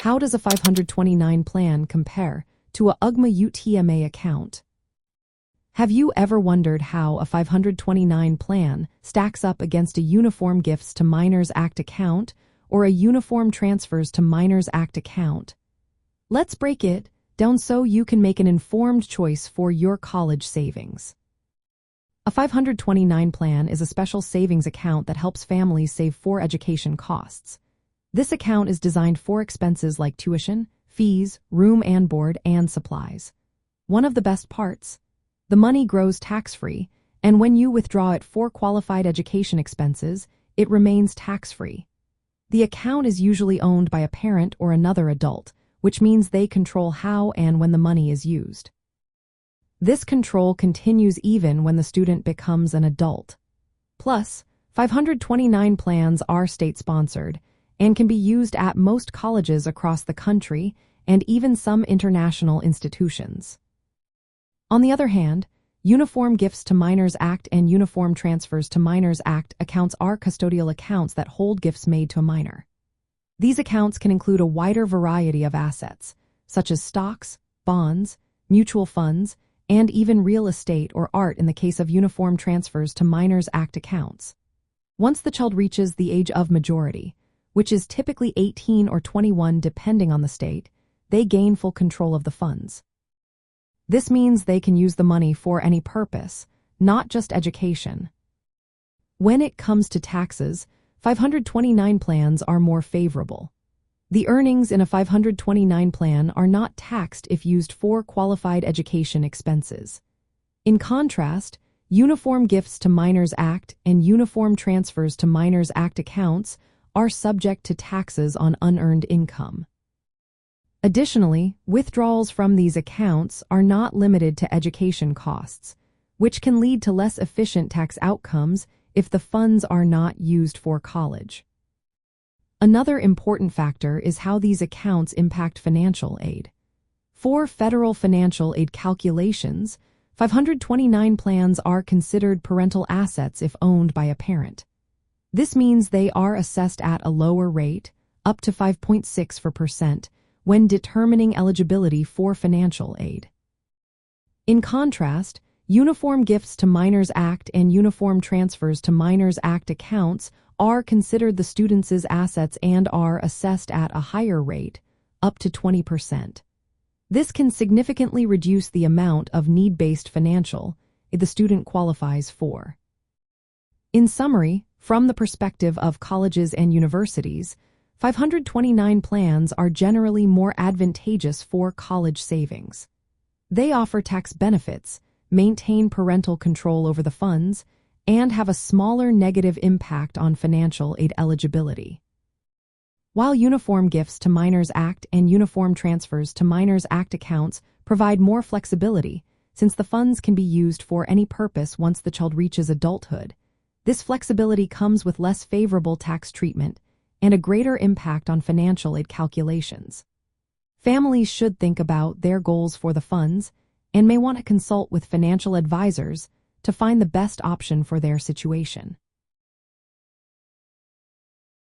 How does a 529 plan compare to a UGMA UTMA account? Have you ever wondered how a 529 plan stacks up against a Uniform Gifts to Minors Act account or a Uniform Transfers to Minors Act account? Let's break it down so you can make an informed choice for your college savings. A 529 plan is a special savings account that helps families save for education costs. This account is designed for expenses like tuition, fees, room and board, and supplies. One of the best parts: the money grows tax-free, and when you withdraw it for qualified education expenses, it remains tax-free. The account is usually owned by a parent or another adult, which means they control how and when the money is used. This control continues even when the student becomes an adult. Plus, 529 plans are state-sponsored and can be used at most colleges across the country and even some international institutions. On the other hand, Uniform Gifts to Minors Act and Uniform Transfers to Minors Act accounts are custodial accounts that hold gifts made to a minor. These accounts can include a wider variety of assets, such as stocks, bonds, mutual funds, and even real estate or art in the case of Uniform Transfers to Minors Act accounts. Once the child reaches the age of majority, which is typically 18 or 21 depending on the state, they gain full control of the funds. This means they can use the money for any purpose, not just education. When it comes to taxes, 529 plans are more favorable. The earnings in a 529 plan are not taxed if used for qualified education expenses. In contrast, Uniform Gifts to Minors Act and Uniform Transfers to Minors Act accounts are subject to taxes on unearned income. Additionally, withdrawals from these accounts are not limited to education costs, which can lead to less efficient tax outcomes if the funds are not used for college. Another important factor is how these accounts impact financial aid. For federal financial aid calculations, 529 plans are considered parental assets if owned by a parent. This means they are assessed at a lower rate, up to 5.64%, when determining eligibility for financial aid. In contrast, Uniform Gifts to Minors Act and Uniform Transfers to Minors Act accounts are considered the student's assets and are assessed at a higher rate, up to 20%. This can significantly reduce the amount of need-based financial aid the student qualifies for. In summary, from the perspective of colleges and universities, 529 plans are generally more advantageous for college savings. They offer tax benefits, maintain parental control over the funds, and have a smaller negative impact on financial aid eligibility. While Uniform Gifts to Minors Act and Uniform Transfers to Minors Act accounts provide more flexibility, since the funds can be used for any purpose once the child reaches adulthood, this flexibility comes with less favorable tax treatment and a greater impact on financial aid calculations. Families should think about their goals for the funds and may want to consult with financial advisors to find the best option for their situation.